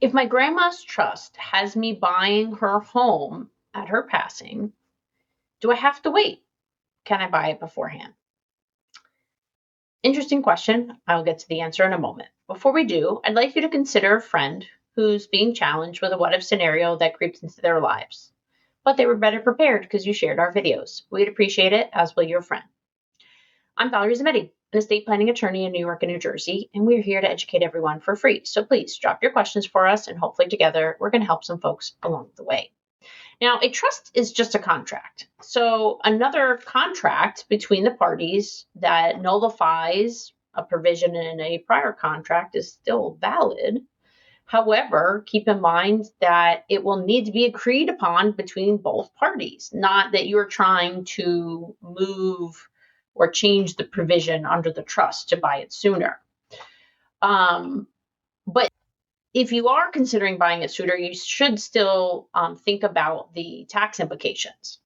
If my grandma's trust has me buying her home at her passing, do I have to wait? Can I buy it beforehand? Interesting question. I'll get to the answer in a moment. Before we do, I'd like you to consider a friend who's being challenged with a what-if scenario that creeps into their lives. But they were better prepared because you shared our videos. We'd appreciate it, as will your friend. I'm Valerie Zammitti, an estate planning attorney in New York and New Jersey, and we're here to educate everyone for free. So please drop your questions for us, and hopefully together we're going to help some folks along the way. Now, a trust is just a contract. So another contract between the parties that nullifies a provision in a prior contract is still valid. However, keep in mind that it will need to be agreed upon between both parties, not that you're trying to move or change the provision under the trust to buy it sooner. But if you are considering buying it sooner, you should still think about the tax implications,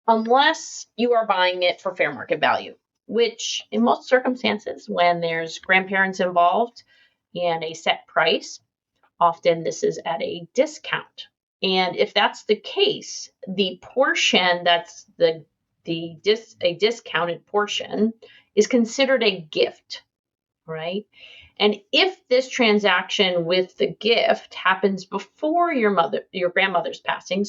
unless you are buying it for fair market value, which in most circumstances, when there's grandparents involved and a set price, often this is at a discount. And if that's the case, the portion that's a discounted portion is considered a gift, right? And if this transaction with the gift happens before your grandmother's passing,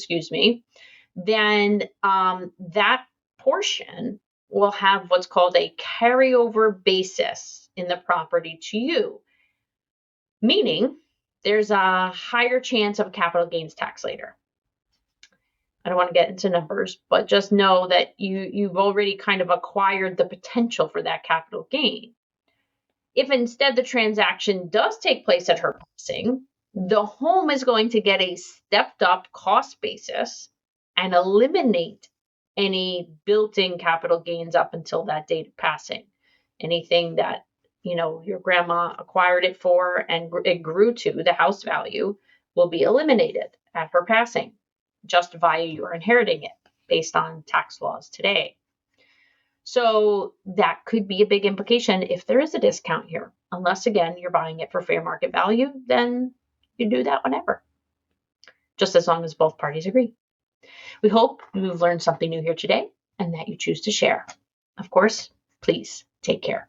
then that portion will have what's called a carryover basis in the property to you, meaning there's a higher chance of capital gains tax later. I don't want to get into numbers, but just know that you've already kind of acquired the potential for that capital gain. If instead the transaction does take place at her passing, the home is going to get a stepped up cost basis and eliminate any built-in capital gains up until that date of passing. Anything that your grandma acquired it for and it grew to the house value will be eliminated at her passing, just via your inheriting it based on tax laws today. So that could be a big implication if there is a discount here. Unless, again, you're buying it for fair market value, then you do that whenever, just as long as both parties agree. We hope you've learned something new here today and that you choose to share. Of course, please take care.